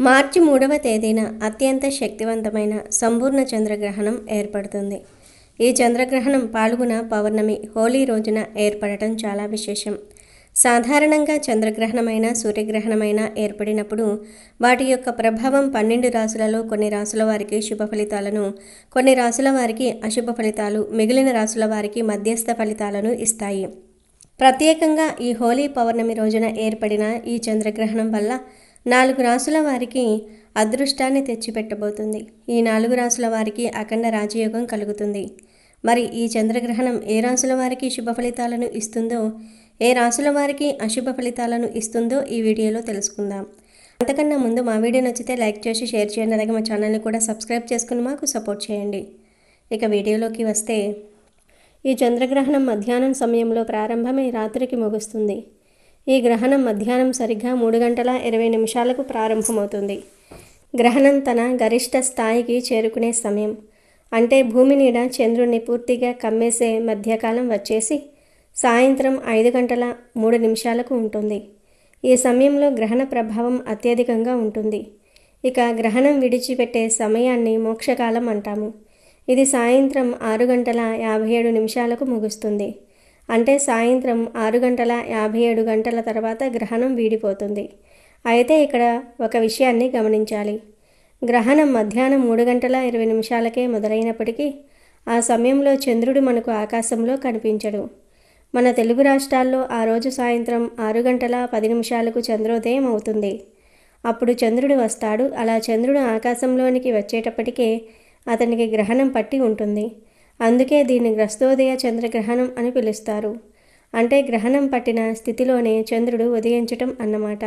మార్చి 3వ తేదీన అత్యంత శక్తివంతమైన సంపూర్ణ చంద్రగ్రహణం ఏర్పడుతుంది. ఈ చంద్రగ్రహణం పాల్గొన పౌర్ణమి హోలీ రోజున ఏర్పడటం చాలా విశేషం. సాధారణంగా చంద్రగ్రహణమైన సూర్యగ్రహణమైన ఏర్పడినప్పుడు వాటి యొక్క ప్రభావం 12 రాశులలో కొన్ని రాశుల వారికి శుభ ఫలితాలను, కొన్ని రాశుల వారికి అశుభ ఫలితాలు, మిగిలిన రాశుల వారికి మధ్యస్థ ఫలితాలను ఇస్తాయి. ప్రత్యేకంగా ఈ హోలీ పౌర్ణమి రోజున ఏర్పడిన ఈ చంద్రగ్రహణం వల్ల 4 రాశుల వారికి అదృష్టాన్ని తెచ్చిపెట్టబోతుంది. ఈ 4 రాశుల వారికి అఖండ రాజయోగం కలుగుతుంది. మరి ఈ చంద్రగ్రహణం ఏ రాశుల వారికి శుభ ఫలితాలను ఇస్తుందో, ఏ రాశుల వారికి అశుభ ఫలితాలను ఇస్తుందో ఈ వీడియోలో తెలుసుకుందాం. అంతకన్నా ముందు మా వీడియో నచ్చితే లైక్ చేసి షేర్ చేయండి. అలాగే మా ఛానల్ని కూడా సబ్స్క్రైబ్ చేసుకుని మాకు సపోర్ట్ చేయండి. ఇక వీడియోలోకి వస్తే, ఈ చంద్రగ్రహణం మధ్యాహ్నం సమయంలో ప్రారంభమై రాత్రికి ముగుస్తుంది. ఈ గ్రహణం మధ్యాహ్నం సరిగ్గా 3:20 ప్రారంభమవుతుంది. గ్రహణం తన గరిష్ట స్థాయికి చేరుకునే సమయం, అంటే భూమి నీడ చంద్రుణ్ణి పూర్తిగా కమ్మేసే మధ్యకాలం వచ్చేసి సాయంత్రం 5:03 ఉంటుంది. ఈ సమయంలో గ్రహణ ప్రభావం అత్యధికంగా ఉంటుంది. ఇక గ్రహణం విడిచిపెట్టే సమయాన్ని మోక్షకాలం అంటాము. ఇది సాయంత్రం 6:57 ముగుస్తుంది. అంటే సాయంత్రం 6:57 తర్వాత గ్రహణం వీడిపోతుంది. అయితే ఇక్కడ ఒక విషయాన్ని గమనించాలి. గ్రహణం మధ్యాహ్నం 3:20 మొదలైనప్పటికీ ఆ సమయంలో చంద్రుడు మనకు ఆకాశంలో కనిపించడు. మన తెలుగు రాష్ట్రాల్లో ఆ రోజు సాయంత్రం 6:10 చంద్రోదయం అవుతుంది. అప్పుడు చంద్రుడు వస్తాడు. అలా చంద్రుడు ఆకాశంలోనికి వచ్చేటప్పటికే అతనికి గ్రహణం పట్టి ఉంటుంది. అందుకే దీన్ని గ్రస్తోదయ చంద్రగ్రహణం అని పిలుస్తారు. అంటే గ్రహణం పట్టిన స్థితిలోనే చంద్రుడు ఉదయించటం అన్నమాట.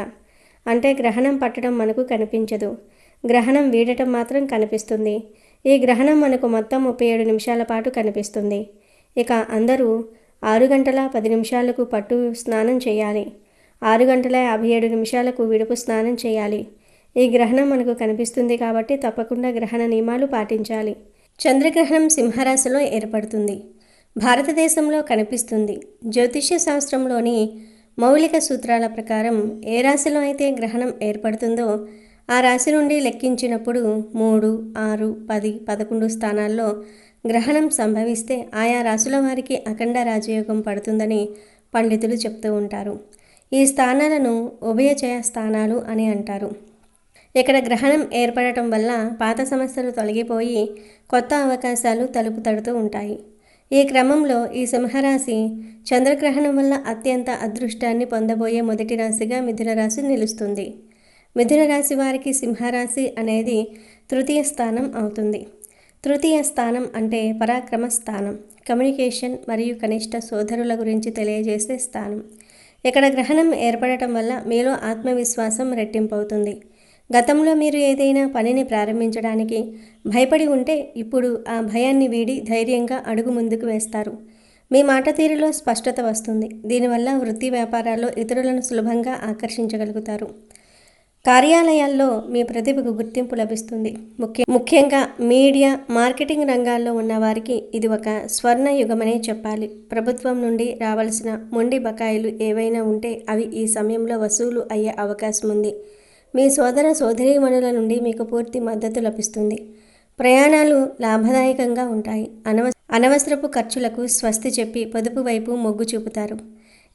అంటే గ్రహణం పట్టడం మనకు కనిపించదు, గ్రహణం వీడటం మాత్రం కనిపిస్తుంది. ఈ గ్రహణం మనకు మొత్తం 37 నిమిషాల పాటు కనిపిస్తుంది. ఇక అందరూ 6:10 పట్టు స్నానం చేయాలి, 6:57 విడుపు స్నానం చేయాలి. ఈ గ్రహణం మనకు కనిపిస్తుంది కాబట్టి తప్పకుండా గ్రహణ నియమాలు పాటించాలి. చంద్రగ్రహణం సింహరాశిలో ఏర్పడుతుంది. భారతదేశంలో కనిపిస్తుంది. జ్యోతిష్య శాస్త్రంలోని మౌలిక సూత్రాల ప్రకారం ఏ రాశిలో అయితే గ్రహణం ఏర్పడుతుందో ఆ రాశి నుండి లెక్కించినప్పుడు 3, 6, 10, 11 స్థానాల్లో గ్రహణం సంభవిస్తే ఆయా రాశుల వారికి అఖండ రాజయోగం పడుతుందని పండితులు చెప్తూ ఉంటారు. ఈ స్థానాలను ఉభయచయ స్థానాలు అని అంటారు. ఇక్కడ గ్రహణం ఏర్పడటం వల్ల పాత సమస్యలు తొలగిపోయి కొత్త అవకాశాలు తలుపు తడుతూ ఉంటాయి. ఈ క్రమంలో ఈ సింహరాశి చంద్రగ్రహణం వల్ల అత్యంత అదృష్టాన్ని పొందబోయే మొదటి రాశిగా మిథున రాశి నిలుస్తుంది. మిథున రాశి వారికి సింహరాశి అనేది తృతీయ స్థానం అవుతుంది. తృతీయ స్థానం అంటే పరాక్రమ స్థానం, కమ్యూనికేషన్ మరియు కనిష్ట సోదరుల గురించి తెలియజేసే స్థానం. ఇక్కడ గ్రహణం ఏర్పడటం వల్ల మీలో ఆత్మవిశ్వాసం రెట్టింపవుతుంది. గతంలో మీరు ఏదైనా పనిని ప్రారంభించడానికి భయపడి ఉంటే ఇప్పుడు ఆ భయాన్ని వీడి ధైర్యంగా అడుగు ముందుకు వేస్తారు. మీ మాట తీరులో స్పష్టత వస్తుంది. దీనివల్ల వృత్తి వ్యాపారాల్లో ఇతరులను సులభంగా ఆకర్షించగలుగుతారు. కార్యాలయాల్లో మీ ప్రతిభకు గుర్తింపు లభిస్తుంది. ముఖ్యంగా మీడియా, మార్కెటింగ్ రంగాల్లో ఉన్నవారికి ఇది ఒక స్వర్ణ యుగమనే చెప్పాలి. ప్రభుత్వం నుండి రావాల్సిన మొండి బకాయిలు ఏవైనా ఉంటే అవి ఈ సమయంలో వసూలు అయ్యే అవకాశం ఉంది. మీ సోదర సోదరీమణుల నుండి మీకు పూర్తి మద్దతు లభిస్తుంది. ప్రయాణాలు లాభదాయకంగా ఉంటాయి. అనవసరపు ఖర్చులకు స్వస్తి చెప్పి పొదుపు వైపు మొగ్గు చూపుతారు.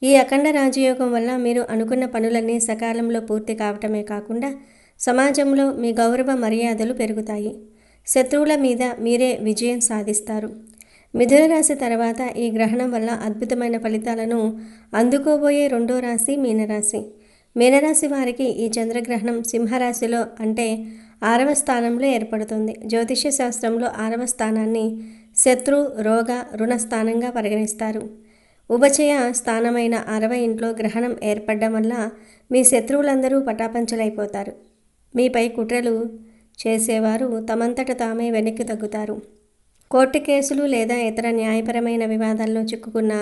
ఈ అఖండ రాజయోగం వల్ల మీరు అనుకున్న పనులన్నీ సకాలంలో పూర్తి కావటమే కాకుండా సమాజంలో మీ గౌరవ మర్యాదలు పెరుగుతాయి. శత్రువుల మీద మీరే విజయం సాధిస్తారు. మిథున రాశి తర్వాత ఈ గ్రహణం వల్ల అద్భుతమైన ఫలితాలను అందుకోబోయే రెండో రాశి మీనరాశి. మీనరాశి వారికి ఈ చంద్రగ్రహణం సింహరాశిలో అంటే 6వ స్థానంలో ఏర్పడుతుంది. జ్యోతిష్య శాస్త్రంలో 6వ స్థానాన్ని శత్రు, రోగ, రుణ స్థానంగా పరిగణిస్తారు. ఉభచయ స్థానమైన 6వ ఇంట్లో గ్రహణం ఏర్పడడం వల్ల మీ శత్రువులందరూ పటాపంచలైపోతారు. మీపై కుట్రలు చేసేవారు తమంతట తామే వెనక్కి తగ్గుతారు. కోర్టు కేసులు లేదా ఇతర న్యాయపరమైన వివాదాల్లో చిక్కుకున్న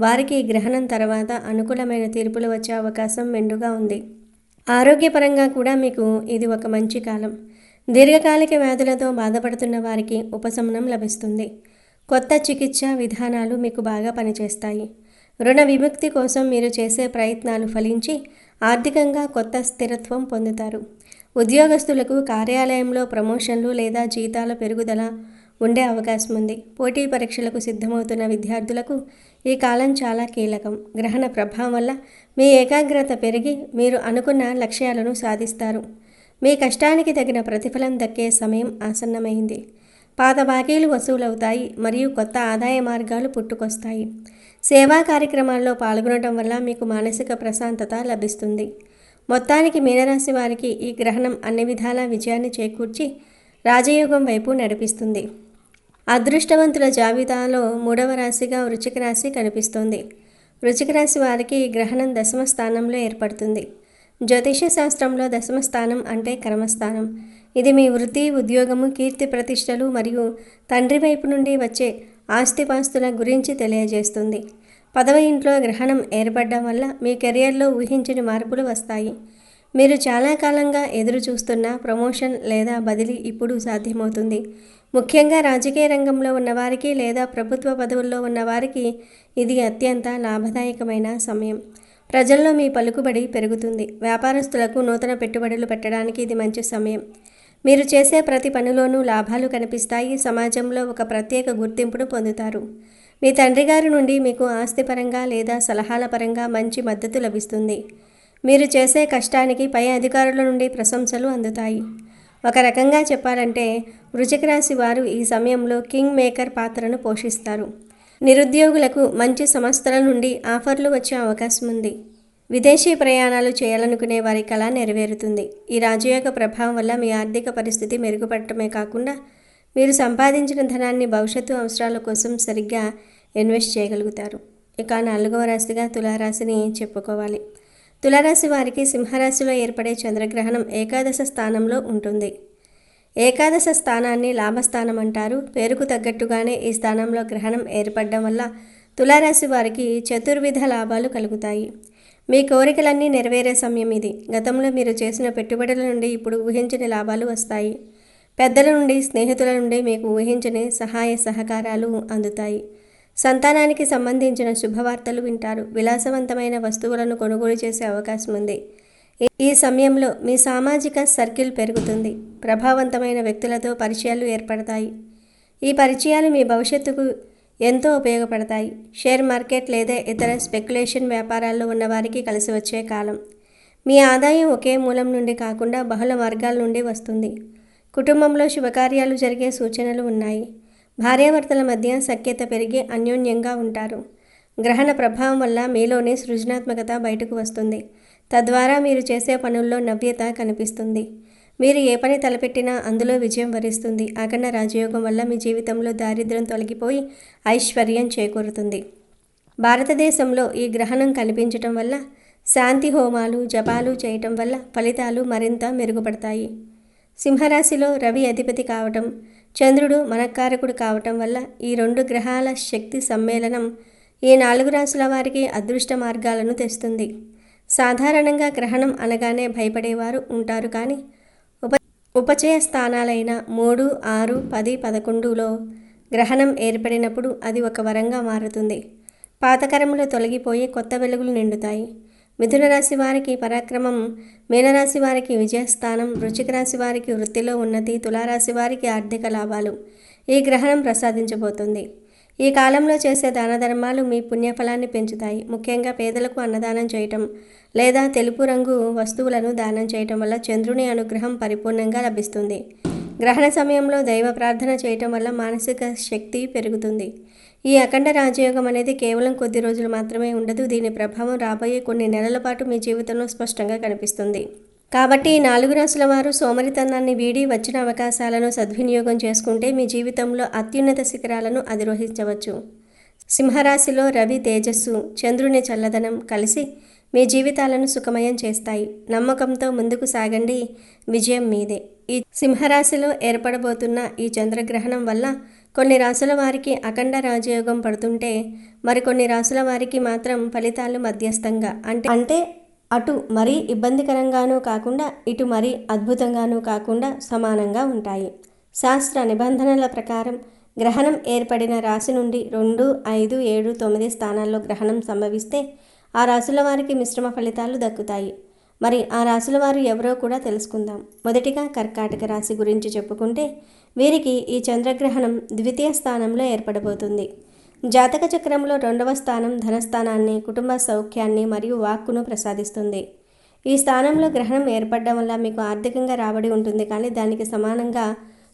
వారికి గ్రహణం తర్వాత అనుకూలమైన తీర్పులు వచ్చే అవకాశం మెండుగా ఉంది. ఆరోగ్యపరంగా కూడా మీకు ఇది ఒక మంచి కాలం. దీర్ఘకాలిక వ్యాధులతో బాధపడుతున్న వారికి ఉపశమనం లభిస్తుంది. కొత్త చికిత్సా విధానాలు మీకు బాగా పనిచేస్తాయి. రుణ విముక్తి కోసం మీరు చేసే ప్రయత్నాలు ఫలించి ఆర్థికంగా కొత్త స్థిరత్వం పొందుతారు. ఉద్యోగస్తులకు కార్యాలయంలో ప్రమోషన్లు లేదా జీతాల పెరుగుదల ఉండే అవకాశం ఉంది. పోటీ పరీక్షలకు సిద్ధమవుతున్న విద్యార్థులకు ఈ కాలం చాలా కీలకం. గ్రహణ ప్రభావం వల్ల మీ ఏకాగ్రత పెరిగి మీరు అనుకున్న లక్ష్యాలను సాధిస్తారు. మీ కష్టానికి తగిన ప్రతిఫలం దక్కే సమయం ఆసన్నమైంది. పాత బాకీలు వసూలవుతాయి మరియు కొత్త ఆదాయ మార్గాలు పుట్టుకొస్తాయి. సేవా కార్యక్రమాల్లో పాల్గొనడం వల్ల మీకు మానసిక ప్రశాంతత లభిస్తుంది. మొత్తానికి మీనరాశి వారికి ఈ గ్రహణం అన్ని విధాలా విజయాన్ని చేకూర్చి రాజయోగం వైపు నడిపిస్తుంది. అదృష్టవంతుల జాబితాలో 3వ రాశిగా వృశ్చిక రాశి కనిపిస్తోంది. వృశ్చిక రాశి వారికి ఈ గ్రహణం దశమ స్థానంలో ఏర్పడుతుంది. జ్యోతిష శాస్త్రంలో దశమ స్థానం అంటే కర్మస్థానం. ఇది మీ వృత్తి, ఉద్యోగము, కీర్తి ప్రతిష్టలు మరియు తండ్రి వైపు నుండి వచ్చే ఆస్తిపాస్తుల గురించి తెలియజేస్తుంది. 10వ ఇంట్లో గ్రహణం ఏర్పడడం వల్ల మీ కెరియర్లో ఊహించని మార్పులు వస్తాయి. మీరు చాలా కాలంగా ఎదురు చూస్తున్న ప్రమోషన్ లేదా బదిలీ ఇప్పుడు సాధ్యమవుతుంది. ముఖ్యంగా రాజకీయ రంగంలో ఉన్నవారికి లేదా ప్రభుత్వ పదవుల్లో ఉన్నవారికి ఇది అత్యంత లాభదాయకమైన సమయం. ప్రజల్లో మీ పలుకుబడి పెరుగుతుంది. వ్యాపారస్తులకు నూతన పెట్టుబడులు పెట్టడానికి ఇది మంచి సమయం. మీరు చేసే ప్రతి పనిలోనూ లాభాలు కనిపిస్తాయి. సమాజంలో ఒక ప్రత్యేక గుర్తింపును పొందుతారు. మీ తండ్రి గారి నుండి మీకు ఆస్తిపరంగా లేదా సలహాల పరంగా మంచి మద్దతు లభిస్తుంది. మీరు చేసే కష్టానికి పై అధికారుల నుండి ప్రశంసలు అందుతాయి. ఒక రకంగా చెప్పాలంటే వృశ్చిక రాశి వారు ఈ సమయంలో కింగ్ మేకర్ పాత్రను పోషిస్తారు. నిరుద్యోగులకు మంచి సంస్థల నుండి ఆఫర్లు వచ్చే అవకాశం ఉంది. విదేశీ ప్రయాణాలు చేయాలనుకునే వారి కళ నెరవేరుతుంది. ఈ రాజయోగ ప్రభావం వల్ల మీ ఆర్థిక పరిస్థితి మెరుగుపడటమే కాకుండా మీరు సంపాదించిన ధనాన్ని భవిష్యత్తు అవసరాల కోసం సరిగ్గా ఇన్వెస్ట్ చేయగలుగుతారు. ఇక 4వ రాశిగా తులారాశిని చెప్పుకోవాలి. తులారాశి వారికి సింహరాశిలో ఏర్పడే చంద్రగ్రహణం ఏకాదశ స్థానంలో ఉంటుంది. ఏకాదశ స్థానాన్ని లాభస్థానం అంటారు. పేరుకు తగ్గట్టుగానే ఈ స్థానంలో గ్రహణం ఏర్పడడం వల్ల తులారాశి వారికి చతుర్విధ లాభాలు కలుగుతాయి. మీ కోరికలన్నీ నెరవేరే సమయం ఇది. గతంలో మీరు చేసిన పెట్టుబడుల నుండి ఇప్పుడు ఊహించని లాభాలు వస్తాయి. పెద్దల నుండి, స్నేహితుల నుండి మీకు ఊహించని సహాయ సహకారాలు అందుతాయి. సంతానానికి సంబంధించిన శుభవార్తలు వింటారు. విలాసవంతమైన వస్తువులను కొనుగోలు చేసే అవకాశం ఉంది. ఈ సమయంలో మీ సామాజిక సర్కిల్ పెరుగుతుంది. ప్రభావవంతమైన వ్యక్తులతో పరిచయాలు ఏర్పడతాయి. ఈ పరిచయాలు మీ భవిష్యత్తుకు ఎంతో ఉపయోగపడతాయి. షేర్ మార్కెట్ లేదా ఇతర స్పెక్యులేషన్ వ్యాపారాల్లో ఉన్నవారికి కలిసి వచ్చే కాలం. మీ ఆదాయం ఒకే మూలం నుండి కాకుండా బహుళ మార్గాల నుండి వస్తుంది. కుటుంబంలో శుభకార్యాలు జరిగే సూచనలు ఉన్నాయి. భార్యాభర్తల మధ్య సఖ్యత పెరిగి అన్యోన్యంగా ఉంటారు. గ్రహణ ప్రభావం వల్ల మీలోని సృజనాత్మకత బయటకు వస్తుంది. తద్వారా మీరు చేసే పనుల్లో నవ్యత కనిపిస్తుంది. మీరు ఏ పని తలపెట్టినా అందులో విజయం వరిస్తుంది. అఖండ రాజయోగం వల్ల మీ జీవితంలో దారిద్ర్యం తొలగిపోయి ఐశ్వర్యం చేకూరుతుంది. భారతదేశంలో ఈ గ్రహణం కనిపించటం వల్ల శాంతి హోమాలు, జపాలు చేయటం వల్ల ఫలితాలు మరింత మెరుగుపడతాయి. సింహరాశిలో రవి అధిపతి కావటం, చంద్రుడు మనఃకారకుడు కావటం వల్ల ఈ 2 గ్రహాల శక్తి సమ్మేళనం ఈ 4 రాశుల వారికి అదృష్ట మార్గాలను తెస్తుంది. సాధారణంగా గ్రహణం అనగానే భయపడేవారు ఉంటారు. కానీ ఉపచయ స్థానాలైన 3, 6, 10, 11లో గ్రహణం ఏర్పడినప్పుడు అది ఒక వరంగా మారుతుంది. పాతకరములు తొలగిపోయి కొత్త వెలుగులు నిండుతాయి. మిథున రాశి వారికి పరాక్రమం, మీనరాశి వారికి విజయస్థానం, వృశ్చిక రాశి వారికి వృత్తిలో ఉన్నతి, తులారాశి వారికి ఆర్థిక లాభాలు ఈ గ్రహణం ప్రసాదించబోతుంది. ఈ కాలంలో చేసే దాన ధర్మాలు మీ పుణ్యఫలాన్ని పెంచుతాయి. ముఖ్యంగా పేదలకు అన్నదానం చేయటం లేదా తెలుపు రంగు వస్తువులను దానం చేయటం వల్ల చంద్రుని అనుగ్రహం పరిపూర్ణంగా లభిస్తుంది. గ్రహణ సమయంలో దైవ ప్రార్థన చేయటం వల్ల మానసిక శక్తి పెరుగుతుంది. ఈ అఖండ రాజయోగం అనేది కేవలం కొద్ది రోజులు మాత్రమే ఉండదు. దీని ప్రభావం రాబోయే కొన్ని నెలల పాటు మీ జీవితంలో స్పష్టంగా కనిపిస్తుంది. కాబట్టి ఈ 4 రాశుల వారు సోమరితనాన్ని వీడి వచ్చిన అవకాశాలను సద్వినియోగం చేసుకుంటే మీ జీవితంలో అత్యున్నత శిఖరాలను అధిరోహించవచ్చు. సింహరాశిలో రవి తేజస్సు, చంద్రుని చల్లదనం కలిసి మీ జీవితాలను సుఖమయం చేస్తాయి. నమ్మకంతో ముందుకు సాగండి, విజయం మీదే. ఈ సింహరాశిలో ఏర్పడబోతున్న ఈ చంద్రగ్రహణం వల్ల కొన్ని రాశుల వారికి అఖండ రాజయోగం పడుతుంటే మరికొన్ని రాశుల వారికి మాత్రం ఫలితాలు మధ్యస్థంగా అంటే అటు మరీ ఇబ్బందికరంగానూ కాకుండా ఇటు మరీ అద్భుతంగానూ కాకుండా సమానంగా ఉంటాయి. శాస్త్ర నిబంధనల ప్రకారం గ్రహణం ఏర్పడిన రాశి నుండి 2, 5, 7, 9 స్థానాల్లో గ్రహణం సంభవిస్తే ఆ రాశుల వారికి మిశ్రమ ఫలితాలు దక్కుతాయి. మరి ఆ రాశుల వారు ఎవరో కూడా తెలుసుకుందాం. మొదటిగా కర్కాటక రాశి గురించి చెప్పుకుంటే వీరికి ఈ చంద్రగ్రహణం ద్వితీయ స్థానంలో ఏర్పడబోతుంది. జాతక చక్రంలో 2వ స్థానం ధనస్థానాన్ని, కుటుంబ సౌఖ్యాన్ని మరియు వాక్కును ప్రసాదిస్తుంది. ఈ స్థానంలో గ్రహణం ఏర్పడడం వల్ల మీకు ఆర్థికంగా రాబడి ఉంటుంది, కానీ దానికి సమానంగా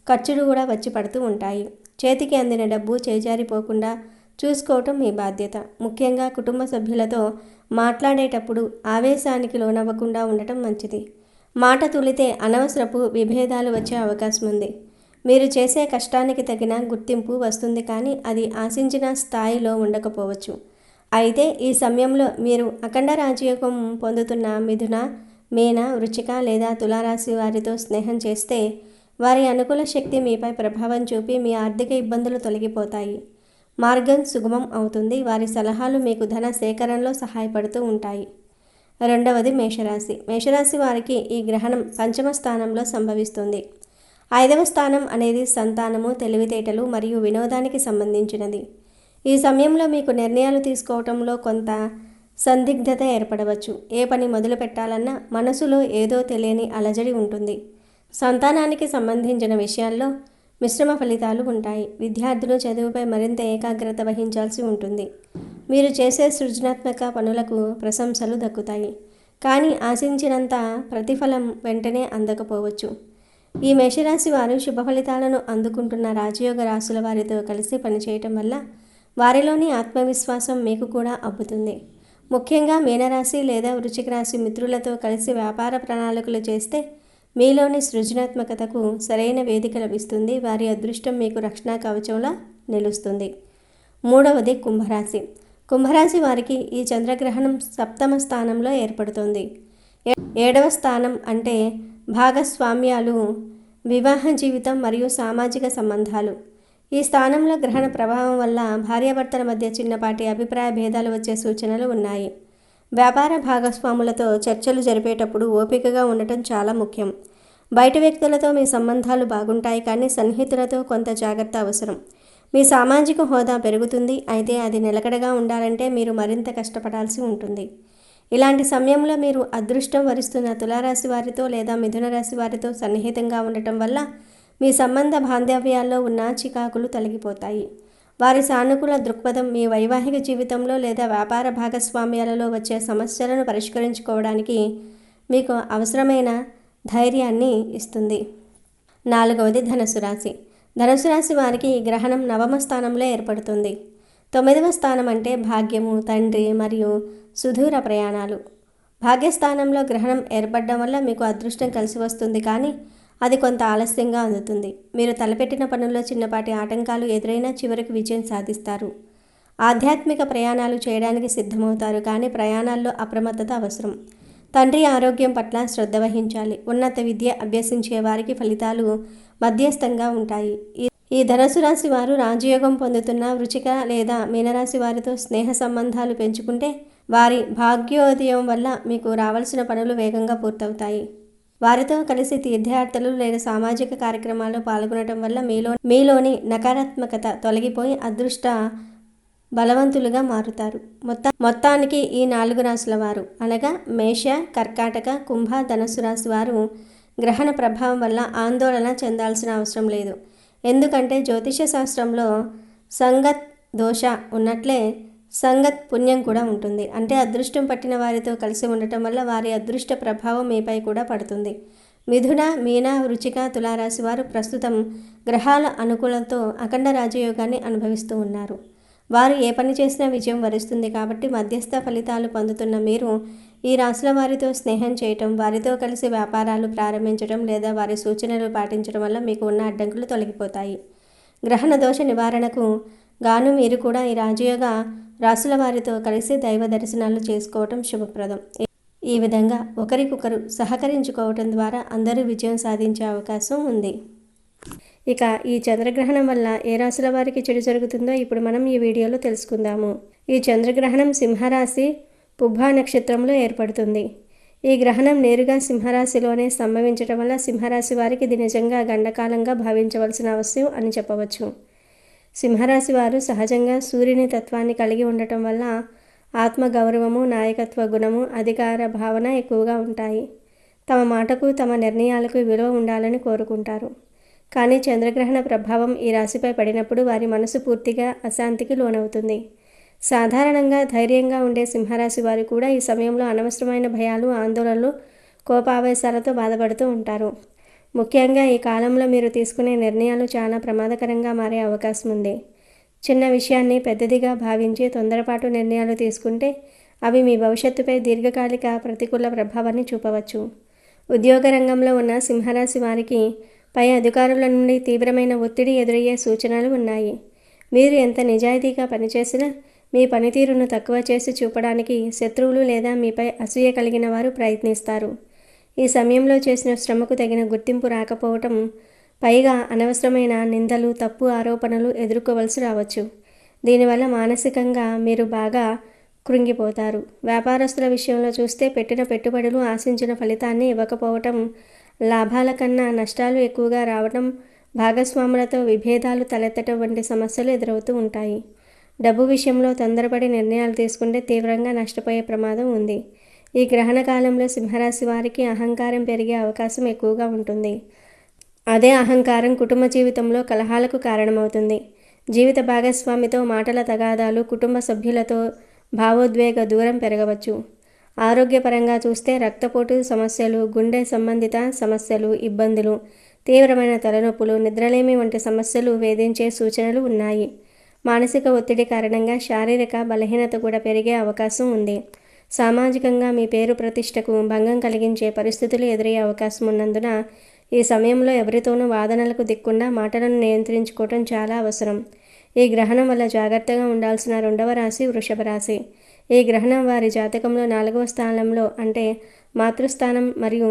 ఖర్చులు కూడా వచ్చి పడుతూ ఉంటాయి. చేతికి అందిన డబ్బు చేజారిపోకుండా చూసుకోవటం మీ బాధ్యత. ముఖ్యంగా కుటుంబ సభ్యులతో మాట్లాడేటప్పుడు ఆవేశానికి లోనవ్వకుండా ఉండటం మంచిది. మాట తులితే అనవసరపు విభేదాలు వచ్చే అవకాశం ఉంది. మీరు చేసే కష్టానికి తగిన గుర్తింపు వస్తుంది, కానీ అది ఆశించిన స్థాయిలో ఉండకపోవచ్చు. అయితే ఈ సమయంలో మీరు అఖండ రాజయోగం పొందుతున్న మిథున, మీన, వృశ్చిక లేదా తులారాశి వారితో స్నేహం చేస్తే వారి అనుకూల శక్తి మీపై ప్రభావం చూపి మీ ఆర్థిక ఇబ్బందులు తొలగిపోతాయి. మార్గం సుగమం అవుతుంది. వారి సలహాలు మీకు ధన సేకరణలో సహాయపడుతూ ఉంటాయి. రెండవది మేషరాశి. మేషరాశి వారికి ఈ గ్రహణం 5వ స్థానంలో సంభవిస్తుంది. 5వ స్థానం అనేది సంతానము, తెలివితేటలు మరియు వినోదానికి సంబంధించినది. ఈ సమయంలో మీకు నిర్ణయాలు తీసుకోవటంలో కొంత సందిగ్ధత ఏర్పడవచ్చు. ఏ పని మొదలు పెట్టాలన్నా మనసులో ఏదో తెలియని అలజడి ఉంటుంది. సంతానానికి సంబంధించిన విషయాల్లో మిశ్రమ ఫలితాలు ఉంటాయి. విద్యార్థులు చదువుపై మరింత ఏకాగ్రత వహించాల్సి ఉంటుంది. మీరు చేసే సృజనాత్మక పనులకు ప్రశంసలు దక్కుతాయి, కానీ ఆశించినంత ప్రతిఫలం వెంటనే అందకపోవచ్చు. ఈ మేషరాశి వారు శుభ ఫలితాలను అందుకుంటున్న రాజయోగ రాశుల వారితో కలిసి పనిచేయటం వల్ల వారిలోని ఆత్మవిశ్వాసం మీకు కూడా అబ్బుతుంది. ముఖ్యంగా మీనరాశి లేదా వృశ్చిక రాశి మిత్రులతో కలిసి వ్యాపార ప్రణాళికలు చేస్తే మీలోని సృజనాత్మకతకు సరైన వేదిక లభిస్తుంది. వారి అదృష్టం మీకు రక్షణ కవచంలా నిలుస్తుంది. మూడవది కుంభరాశి. కుంభరాశి వారికి ఈ చంద్రగ్రహణం 7వ స్థానంలో ఏర్పడుతుంది. 7వ స్థానం అంటే భాగస్వామ్యాలు, వివాహ జీవితం మరియు సామాజిక సంబంధాలు. ఈ స్థానంలో గ్రహణ ప్రభావం వల్ల భార్యాభర్తల మధ్య చిన్నపాటి అభిప్రాయ భేదాలు వచ్చే సూచనలు ఉన్నాయి. వ్యాపార భాగస్వాములతో చర్చలు జరిపేటప్పుడు ఓపికగా ఉండటం చాలా ముఖ్యం. బయట వ్యక్తులతో మీ సంబంధాలు బాగుంటాయి, కానీ సన్నిహితులతో కొంత జాగ్రత్త అవసరం. మీ సామాజిక హోదా పెరుగుతుంది, అయితే అది నిలకడగా ఉండాలంటే మీరు మరింత కష్టపడాల్సి ఉంటుంది. ఇలాంటి సమయంలో మీరు అదృష్టం వరిస్తున్న తులారాశి వారితో లేదా మిథున రాశి వారితో సన్నిహితంగా ఉండటం వల్ల మీ సంబంధ బాంధవ్యాల్లో ఉన్న చికాకులు తొలగిపోతాయి. వారి సానుకూల దృక్పథం మీ వైవాహిక జీవితంలో లేదా వ్యాపార భాగస్వామ్యాలలో వచ్చే సమస్యలను పరిష్కరించుకోవడానికి మీకు అవసరమైన ధైర్యాన్ని ఇస్తుంది. 4వది ధనుసు రాశి. ధనుసు రాశి వారికి ఈ గ్రహణం 9వ స్థానంలో ఏర్పడుతుంది. 9వ స్థానం అంటే భాగ్యము, తండ్రి మరియు సుదూర ప్రయాణాలు. భాగ్యస్థానంలో గ్రహణం ఏర్పడడం వల్ల మీకు అదృష్టం కలిసి వస్తుంది, కానీ అది కొంత ఆలస్యంగా అందుతుంది. మీరు తలపెట్టిన పనుల్లో చిన్నపాటి ఆటంకాలు ఎదురైనా చివరికి విజయం సాధిస్తారు. ఆధ్యాత్మిక ప్రయాణాలు చేయడానికి సిద్ధమవుతారు, కానీ ప్రయాణాల్లో అప్రమత్తత అవసరం. తండ్రి ఆరోగ్యం పట్ల శ్రద్ధ వహించాలి. ఉన్నత విద్య అభ్యసించే వారికి ఫలితాలు మధ్యస్థంగా ఉంటాయి. ఈ ధనుసు రాశి వారు రాజయోగం పొందుతున్న వృశ్చిక లేదా మీనరాశి వారితో స్నేహ సంబంధాలు పెంచుకుంటే వారి భాగ్యోదయం వల్ల మీకు రావాల్సిన పనులు వేగంగా పూర్తవుతాయి. వారితో కలిసి తీర్థయాత్రలు లేదా సామాజిక కార్యక్రమాల్లో పాల్గొనడం వల్ల మీలోని నకారాత్మకత తొలగిపోయి అదృష్ట బలవంతులుగా మారుతారు. మొత్తానికి ఈ 4 రాశుల వారు అనగా మేష, కర్కాటక, కుంభ, ధనుసు రాశి వారు గ్రహణ ప్రభావం వల్ల ఆందోళన చెందాల్సిన అవసరం లేదు. ఎందుకంటే జ్యోతిష శాస్త్రంలో సంగత్ దోష ఉన్నట్లే సంగత్ పుణ్యం కూడా ఉంటుంది. అంటే అదృష్టం పట్టిన వారితో కలిసి ఉండటం వల్ల వారి అదృష్ట ప్రభావం మీపై కూడా పడుతుంది. మిథున, మీన, వృశ్చిక, తులారాశి వారు ప్రస్తుతం గ్రహాల అనుకూలంతో అఖండ రాజయోగాన్ని అనుభవిస్తూ ఉన్నారు. వారు ఏ పని చేసినా విజయం వరిస్తుంది. కాబట్టి మధ్యస్థ ఫలితాలు పొందుతున్న మీరు ఈ రాశుల వారితో స్నేహం చేయటం, వారితో కలిసి వ్యాపారాలు ప్రారంభించడం లేదా వారి సూచనలు పాటించడం వల్ల మీకు ఉన్న అడ్డంకులు తొలగిపోతాయి. గ్రహణ దోష నివారణకు గాను మీరు కూడా ఈ రాజయోగ రాశుల వారితో కలిసి దైవ దర్శనాలు చేసుకోవటం శుభప్రదం. ఈ విధంగా ఒకరికొకరు సహకరించుకోవటం ద్వారా అందరూ విజయం సాధించే అవకాశం ఉంది. ఇక ఈ చంద్రగ్రహణం వల్ల ఏ రాశుల వారికి చెడు జరుగుతుందో ఇప్పుడు మనం ఈ వీడియోలో తెలుసుకుందాము. ఈ చంద్రగ్రహణం సింహరాశి పుబ్బ నక్షత్రంలో ఏర్పడుతుంది. ఈ గ్రహణం నేరుగా సింహరాశిలోనే సంభవించడం వల్ల సింహరాశి వారికి ఇది నిజంగా గండకాలంగా భావించవలసిన అవసరం అని చెప్పవచ్చు. సింహరాశి వారు సహజంగా సూర్యుని తత్వాన్ని కలిగి ఉండటం వల్ల ఆత్మగౌరవము, నాయకత్వ గుణము, అధికార భావన ఎక్కువగా ఉంటాయి. తమ మాటకు, తమ నిర్ణయాలకు విలువ ఉండాలని కోరుకుంటారు. కానీ చంద్రగ్రహణ ప్రభావం ఈ రాశిపై పడినప్పుడు వారి మనసు పూర్తిగా అశాంతికి లోనవుతుంది. సాధారణంగా ధైర్యంగా ఉండే సింహరాశి వారు కూడా ఈ సమయంలో అనవసరమైన భయాలు, ఆందోళనలు, కోపావేశాలతో బాధపడుతూ ఉంటారు. ముఖ్యంగా ఈ కాలంలో మీరు తీసుకునే నిర్ణయాలు చాలా ప్రమాదకరంగా మారే అవకాశం ఉంది. చిన్న విషయాన్ని పెద్దదిగా భావించి తొందరపాటు నిర్ణయాలు తీసుకుంటే అవి మీ భవిష్యత్తుపై దీర్ఘకాలిక ప్రతికూల ప్రభావాన్ని చూపవచ్చు. ఉద్యోగ రంగంలో ఉన్న సింహరాశి వారికి పై అధికారుల నుండి తీవ్రమైన ఒత్తిడి ఎదురయ్యే సూచనలు ఉన్నాయి. మీరు ఎంత నిజాయితీగా పనిచేసినా మీ పనితీరును తక్కువ చేసి చూపడానికి శత్రువులు లేదా మీపై అసూయ కలిగిన వారు ప్రయత్నిస్తారు. ఈ సమయంలో చేసిన శ్రమకు తగిన గుర్తింపు రాకపోవటం, పైగా అనవసరమైన నిందలు, తప్పు ఆరోపణలు ఎదుర్కోవలసి రావచ్చు. దీనివల్ల మానసికంగా మీరు బాగా కృంగిపోతారు. వ్యాపారస్తుల విషయంలో చూస్తే పెట్టిన పెట్టుబడులు ఆశించిన ఫలితాన్ని ఇవ్వకపోవటం, లాభాల కన్నా నష్టాలు ఎక్కువగా రావటం, భాగస్వాములతో విభేదాలు తలెత్తడం వంటి సమస్యలు ఎదురవుతూ ఉంటాయి. డబ్బు విషయంలో తొందరపడి నిర్ణయాలు తీసుకుంటే తీవ్రంగా నష్టపోయే ప్రమాదం ఉంది. ఈ గ్రహణ కాలంలో సింహరాశి వారికి అహంకారం పెరిగే అవకాశం ఎక్కువగా ఉంటుంది. అదే అహంకారం కుటుంబ జీవితంలో కలహాలకు కారణమవుతుంది. జీవిత భాగస్వామితో మాటల తగాదాలు, కుటుంబ సభ్యులతో భావోద్వేగ దూరం పెరగవచ్చు. ఆరోగ్యపరంగా చూస్తే రక్తపోటు సమస్యలు, గుండె సంబంధిత సమస్యలు, ఇబ్బందులు, తీవ్రమైన తలనొప్పులు, నిద్రలేమి వంటి సమస్యలు వేధించే సూచనలు ఉన్నాయి. మానసిక ఒత్తిడి కారణంగా శారీరక బలహీనత కూడా పెరిగే అవకాశం ఉంది. సామాజికంగా మీ పేరు ప్రతిష్టకు భంగం కలిగించే పరిస్థితులు ఎదురయ్యే అవకాశం ఉన్నందున ఈ సమయంలో ఎవరితోనూ వాదనలకు దిక్కుండా మాటలను నియంత్రించుకోవటం చాలా అవసరం. ఈ గ్రహణం వల్ల జాగ్రత్తగా ఉండాల్సిన రెండవ రాశి వృషభ రాశి. ఈ గ్రహణం వారి జాతకంలో 4వ స్థానంలో అంటే మాతృస్థానం మరియు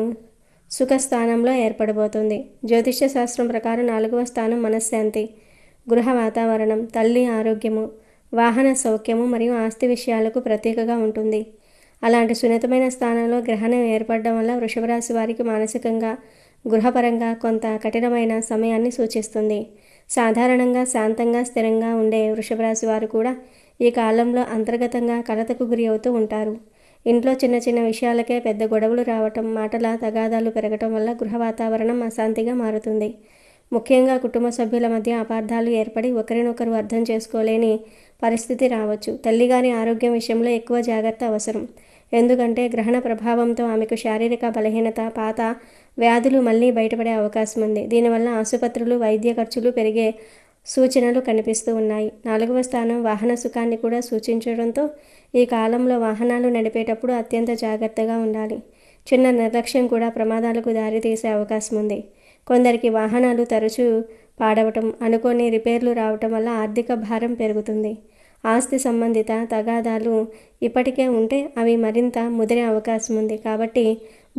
సుఖస్థానంలో ఏర్పడబోతుంది. జ్యోతిష్య శాస్త్రం ప్రకారం 4వ స్థానం మనశ్శాంతి, గృహ వాతావరణం, తల్లి ఆరోగ్యము, వాహన సౌఖ్యము మరియు ఆస్తి విషయాలకు ప్రతీకగా ఉంటుంది. అలాంటి సున్నితమైన స్థానంలో గ్రహణం ఏర్పడడం వల్ల వృషభరాశి వారికి మానసికంగా, గృహపరంగా కొంత కఠినమైన సమయాన్ని సూచిస్తుంది. సాధారణంగా శాంతంగా, స్థిరంగా ఉండే వృషభరాశి వారు కూడా ఈ కాలంలో అంతర్గతంగా కలతకు గురి అవుతూ ఉంటారు. ఇంట్లో చిన్న చిన్న విషయాలకే పెద్ద గొడవలు రావటం, మాటల తగాదాలు పెరగటం వల్ల గృహ వాతావరణం అశాంతిగా మారుతుంది. ముఖ్యంగా కుటుంబ సభ్యుల మధ్య అపార్థాలు ఏర్పడి ఒకరినొకరు అర్థం చేసుకోలేని పరిస్థితి రావచ్చు. తల్లిగారి ఆరోగ్యం విషయంలో ఎక్కువ జాగ్రత్త అవసరం. ఎందుకంటే గ్రహణ ప్రభావంతో ఆమెకు శారీరక బలహీనత, పాత వ్యాధులు మళ్ళీ బయటపడే అవకాశం ఉంది. దీనివల్ల ఆసుపత్రులు, వైద్య ఖర్చులు పెరిగే సూచనలు కనిపిస్తూ ఉన్నాయి. 4వ స్థానం వాహన సుఖాన్ని కూడా సూచించడంతో ఈ కాలంలో వాహనాలు నడిపేటప్పుడు అత్యంత జాగ్రత్తగా ఉండాలి. చిన్న నిర్లక్ష్యం కూడా ప్రమాదాలకు దారితీసే అవకాశం ఉంది. కొందరికి వాహనాలు తరచూ పాడవటం, అనుకోని రిపేర్లు రావటం వల్ల ఆర్థిక భారం పెరుగుతుంది. ఆస్తి సంబంధిత తగాదాలు ఇప్పటికే ఉంటే అవి మరింత ముదిరే అవకాశం ఉంది. కాబట్టి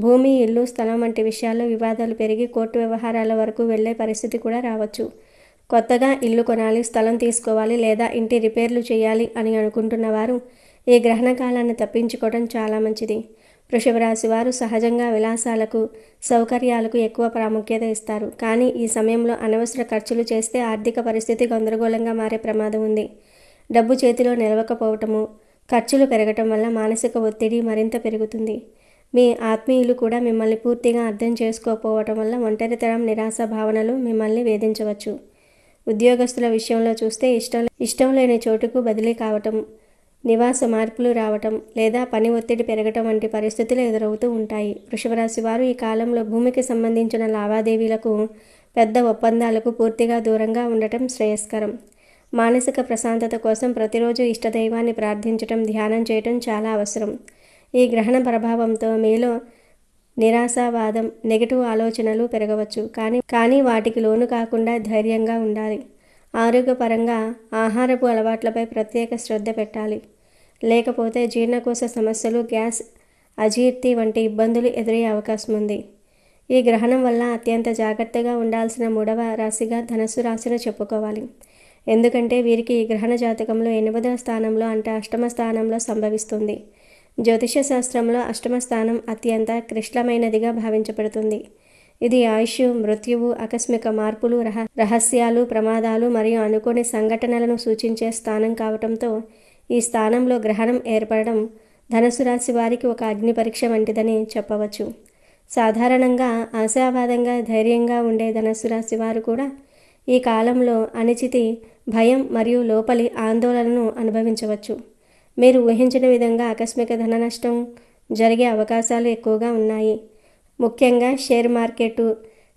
భూమి, ఇల్లు, స్థలం వంటి విషయాల్లో వివాదాలు పెరిగి కోర్టు వ్యవహారాల వరకు వెళ్లే పరిస్థితి కూడా రావచ్చు. కొత్తగా ఇల్లు కొనాలి, స్థలం తీసుకోవాలి లేదా ఇంటి రిపేర్లు చేయాలి అని అనుకుంటున్న వారు ఈ గ్రహణ కాలాన్ని తప్పించుకోవడం చాలా మంచిది. వృషభరాశి వారు సహజంగా విలాసాలకు, సౌకర్యాలకు ఎక్కువ ప్రాముఖ్యత ఇస్తారు. కానీ ఈ సమయంలో అనవసర ఖర్చులు చేస్తే ఆర్థిక పరిస్థితి గందరగోళంగా మారే ప్రమాదం ఉంది. డబ్బు చేతిలో నిలవకపోవటము, ఖర్చులు పెరగటం వల్ల మానసిక ఒత్తిడి మరింత పెరుగుతుంది. మీ ఆత్మీయులు కూడా మిమ్మల్ని పూర్తిగా అర్థం చేసుకోకపోవటం వల్ల ఒంటరితనం, నిరాశ భావనలు మిమ్మల్ని వేధించవచ్చు. ఉద్యోగస్తుల విషయంలో చూస్తే ఇష్టం లేని చోటుకు బదిలీ కావటం, నివాస మార్పులు రావటం లేదా పని ఒత్తిడి పెరగటం వంటి పరిస్థితులు ఎదురవుతూ ఉంటాయి. వృషభరాశి వారు ఈ కాలంలో భూమికి సంబంధించిన లావాదేవీలకు, పెద్ద ఒప్పందాలకు పూర్తిగా దూరంగా ఉండటం శ్రేయస్కరం. మానసిక ప్రశాంతత కోసం ప్రతిరోజు ఇష్టదైవాన్ని ప్రార్థించటం, ధ్యానం చేయటం చాలా అవసరం. ఈ గ్రహణ ప్రభావంతో మీలో నిరాశావాదం, నెగటివ్ ఆలోచనలు పెరగవచ్చు. కానీ వాటికి లోను కాకుండా ధైర్యంగా ఉండాలి. ఆరోగ్యపరంగా ఆహారపు అలవాట్లపై ప్రత్యేక శ్రద్ధ పెట్టాలి. లేకపోతే జీర్ణకోశ సమస్యలు, గ్యాస్, అజీర్తి వంటి ఇబ్బందులు ఎదురయ్యే అవకాశం ఉంది. ఈ గ్రహణం వల్ల అత్యంత జాగ్రత్తగా ఉండాల్సిన 3వ రాశిగా ధనుస్సు రాశిని చెప్పుకోవాలి. ఎందుకంటే వీరికి ఈ గ్రహణ జాతకంలో 8వ స్థానంలో అంటే అష్టమ స్థానంలో సంభవిస్తుంది. జ్యోతిష శాస్త్రంలో అష్టమ స్థానం అత్యంత క్లిష్టమైనదిగా భావించబడుతుంది. ఇది ఆయుష్, మృత్యువు, ఆకస్మిక మార్పులు, రహస్యాలు, ప్రమాదాలు మరియు అనుకోని సంఘటనలను సూచించే స్థానం కావటంతో ఈ స్థానంలో గ్రహణం ఏర్పడడం ధనుసు రాశి వారికి ఒక అగ్ని పరీక్ష వంటిదని చెప్పవచ్చు. సాధారణంగా ఆశావాదంగా, ధైర్యంగా ఉండే ధనుసు రాశి వారు కూడా ఈ కాలంలో అనిశ్చితి, భయం మరియు లోపలి ఆందోళనను అనుభవించవచ్చు. మీరు ఊహించిన విధంగా ఆకస్మిక ధన నష్టం జరిగే అవకాశాలు ఎక్కువగా ఉన్నాయి. ముఖ్యంగా షేర్ మార్కెట్,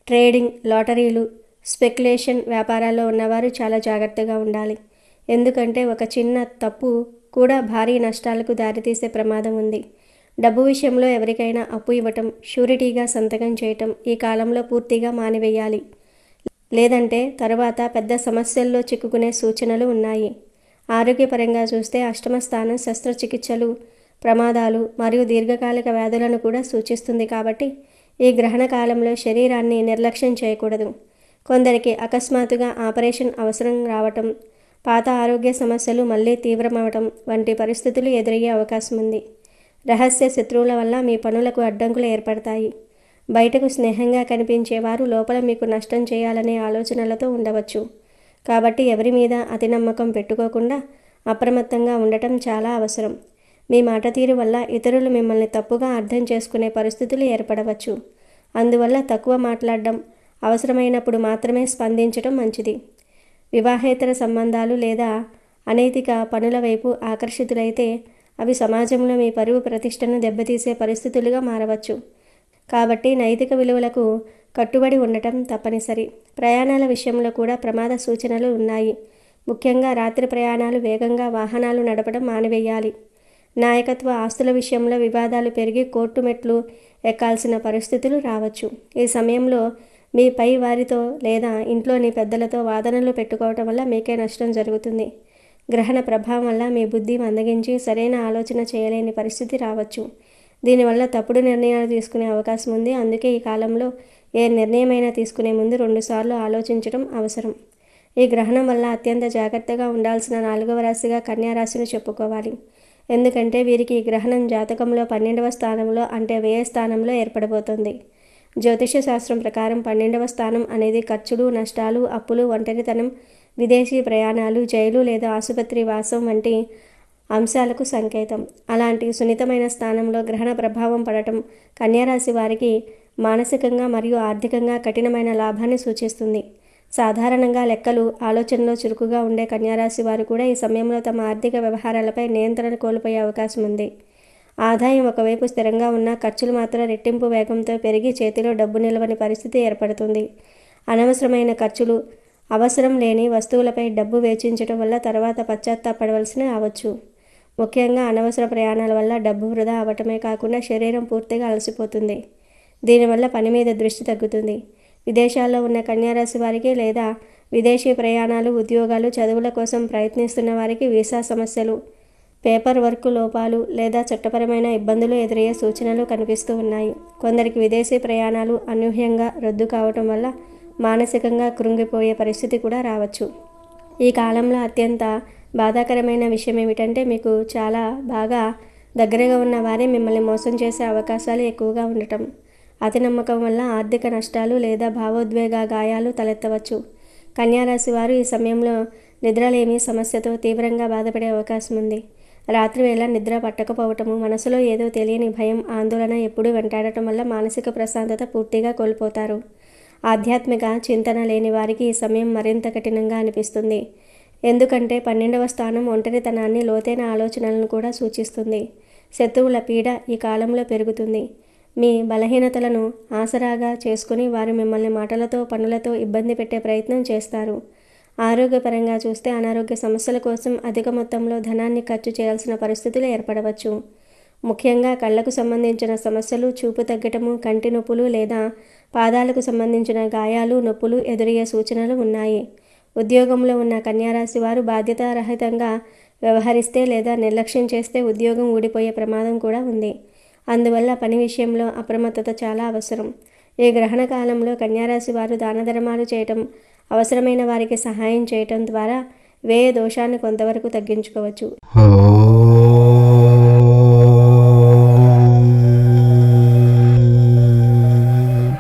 ట్రేడింగ్, లాటరీలు, స్పెక్యులేషన్ వ్యాపారాల్లో ఉన్నవారు చాలా జాగ్రత్తగా ఉండాలి. ఎందుకంటే ఒక చిన్న తప్పు కూడా భారీ నష్టాలకు దారితీసే ప్రమాదం ఉంది. డబ్బు విషయంలో ఎవరికైనా అప్పు ఇవ్వటం, షూరిటీగా సంతకం చేయటం ఈ కాలంలో పూర్తిగా మానివేయాలి. లేదంటే తర్వాత పెద్ద సమస్యల్లో చిక్కుకునే సూచనలు ఉన్నాయి. ఆరోగ్యపరంగా చూస్తే అష్టమ స్థానం శస్త్రచికిత్సలు, ప్రమాదాలు మరియు దీర్ఘకాలిక వ్యాధులను కూడా సూచిస్తుంది. కాబట్టి ఈ గ్రహణ కాలంలో శరీరాన్ని నిర్లక్ష్యం చేయకూడదు. కొందరికి అకస్మాత్తుగా ఆపరేషన్ అవసరం రావటం, పాత ఆరోగ్య సమస్యలు మళ్ళీ తీవ్రమవటం వంటి పరిస్థితులు ఎదురయ్యే అవకాశం ఉంది. రహస్య శత్రువుల వల్ల మీ పనులకు అడ్డంకులు ఏర్పడతాయి. బయటకు స్నేహంగా కనిపించేవారు లోపల మీకు నష్టం చేయాలనే ఆలోచనలతో ఉండవచ్చు. కాబట్టి ఎవరి మీద అతి నమ్మకం పెట్టుకోకుండా అప్రమత్తంగా ఉండటం చాలా అవసరం. మీ మాట తీరు వల్ల ఇతరులు మిమ్మల్ని తప్పుగా అర్థం చేసుకునే పరిస్థితులు ఏర్పడవచ్చు. అందువల్ల తక్కువ మాట్లాడడం, అవసరమైనప్పుడు మాత్రమే స్పందించడం మంచిది. వివాహేతర సంబంధాలు లేదా అనైతిక పనుల వైపు ఆకర్షితులైతే అవి సమాజంలో మీ పరువు ప్రతిష్టను దెబ్బతీసే పరిస్థితులుగా మారవచ్చు. కాబట్టి నైతిక విలువలకు కట్టుబడి ఉండటం తప్పనిసరి. ప్రయాణాల విషయంలో కూడా ప్రమాద సూచనలు ఉన్నాయి. ముఖ్యంగా రాత్రి ప్రయాణాలు, వేగంగా వాహనాలు నడపడం మానివేయాలి. నాయకత్వ ఆస్తుల విషయంలో వివాదాలు పెరిగి కోర్టు మెట్లు ఎక్కాల్సిన పరిస్థితులు రావచ్చు. ఈ సమయంలో మీ పై వారితో లేదా ఇంట్లోని పెద్దలతో వాదనలు పెట్టుకోవటం వల్ల మీకే నష్టం జరుగుతుంది. గ్రహణ ప్రభావం వల్ల మీ బుద్ధి మందగించి సరైన ఆలోచన చేయలేని పరిస్థితి రావచ్చు. దీనివల్ల తప్పుడు నిర్ణయాలు తీసుకునే అవకాశం ఉంది. అందుకే ఈ కాలంలో ఏ నిర్ణయమైనా తీసుకునే ముందు 2 సార్లు ఆలోచించడం అవసరం. ఈ గ్రహణం వల్ల అత్యంత జాగ్రత్తగా ఉండాల్సిన 4వ రాశిగా కన్యా రాశిని చెప్పుకోవాలి. ఎందుకంటే వీరికి ఈ గ్రహణం జాతకంలో 12వ స్థానంలో అంటే వ్యయ స్థానంలో ఏర్పడబోతోంది. జ్యోతిష శాస్త్రం ప్రకారం 12వ స్థానం అనేది ఖర్చులు, నష్టాలు, అప్పులు, ఒంటరితనం, విదేశీ ప్రయాణాలు, జైలు లేదా ఆసుపత్రి వాసం వంటి అంశాలకు సంకేతం. అలాంటి సున్నితమైన స్థానంలో గ్రహణ ప్రభావం పడటం కన్యారాశి వారికి మానసికంగా మరియు ఆర్థికంగా కఠినమైన లాభాన్ని సూచిస్తుంది. సాధారణంగా లెక్కలు, ఆలోచనలో చురుకుగా ఉండే కన్యారాశి వారు కూడా ఈ సమయంలో తమ ఆర్థిక వ్యవహారాలపై నియంత్రణ కోల్పోయే అవకాశం ఉంది. ఆదాయం ఒకవైపు స్థిరంగా ఉన్న ఖర్చులు మాత్రం రెట్టింపు వేగంతో పెరిగి చేతిలో డబ్బు నిలవని పరిస్థితి ఏర్పడుతుంది. అనవసరమైన ఖర్చులు, అవసరం లేని వస్తువులపై డబ్బు వేచించడం వల్ల తర్వాత పశ్చాత్తాపడవలసి రావచ్చు. ముఖ్యంగా అనవసర ప్రయాణాల వల్ల డబ్బు వృధా అవటమే కాకుండా శరీరం పూర్తిగా అలసిపోతుంది. దీనివల్ల పని మీద దృష్టి తగ్గుతుంది. విదేశాల్లో ఉన్న కన్యారాశి వారికి లేదా విదేశీ ప్రయాణాలు, ఉద్యోగాలు, చదువుల కోసం ప్రయత్నిస్తున్న వారికి వీసా సమస్యలు, పేపర్ వర్క్ లోపాలు లేదా చట్టపరమైన ఇబ్బందులు ఎదురయ్యే సూచనలు కనిపిస్తూ ఉన్నాయి. కొందరికి విదేశీ ప్రయాణాలు అనూహ్యంగా రద్దు కావటం వల్ల మానసికంగా కృంగిపోయే పరిస్థితి కూడా రావచ్చు. ఈ కాలంలో అత్యంత బాధాకరమైన విషయం ఏమిటంటే మీకు చాలా బాగా దగ్గరగా ఉన్న వారే మిమ్మల్ని మోసం చేసే అవకాశాలు ఎక్కువగా ఉండటం. అతి నమ్మకం వల్ల ఆర్థిక నష్టాలు లేదా భావోద్వేగ గాయాలు తలెత్తవచ్చు. కన్యారాశి వారు ఈ సమయంలో నిద్రలేమి సమస్యతో తీవ్రంగా బాధపడే అవకాశం ఉంది. రాత్రివేళ నిద్ర పట్టకపోవటము, మనసులో ఏదో తెలియని భయం, ఆందోళన ఎప్పుడూ వెంటాడటం వల్ల మానసిక ప్రశాంతత పూర్తిగా కోల్పోతారు. ఆధ్యాత్మిక చింతన లేని వారికి ఈ సమయం మరింత కఠినంగా అనిపిస్తుంది. ఎందుకంటే 12వ స్థానం ఒంటరితనాన్ని, లోతైన ఆలోచనలను కూడా సూచిస్తుంది. శత్రువుల పీడ ఈ కాలంలో పెరుగుతుంది. మీ బలహీనతలను ఆసరాగా చేసుకుని వారు మిమ్మల్ని మాటలతో, పనులతో ఇబ్బంది పెట్టే ప్రయత్నం చేస్తారు. ఆరోగ్యపరంగా చూస్తే అనారోగ్య సమస్యల కోసం అధిక మొత్తంలో ధనాన్ని ఖర్చు చేయాల్సిన పరిస్థితులు ఏర్పడవచ్చు. ముఖ్యంగా కళ్లకు సంబంధించిన సమస్యలు, చూపు తగ్గటము, కంటి నొప్పులు లేదా పాదాలకు సంబంధించిన గాయాలు, నొప్పులు ఎదురయ్యే సూచనలు ఉన్నాయి. ఉద్యోగంలో ఉన్న కన్యారాశి వారు బాధ్యతారహితంగా వ్యవహరిస్తే లేదా నిర్లక్ష్యం చేస్తే ఉద్యోగం ఊడిపోయే ప్రమాదం కూడా ఉంది. అందువల్ల పని విషయంలో అప్రమత్తత చాలా అవసరం. ఈ గ్రహణ కాలంలో కన్యారాశి వారు దాన ధర్మాలు చేయటం, అవసరమైన వారికి సహాయం చేయటం ద్వారా వ్యయ దోషాన్ని కొంతవరకు తగ్గించుకోవచ్చు.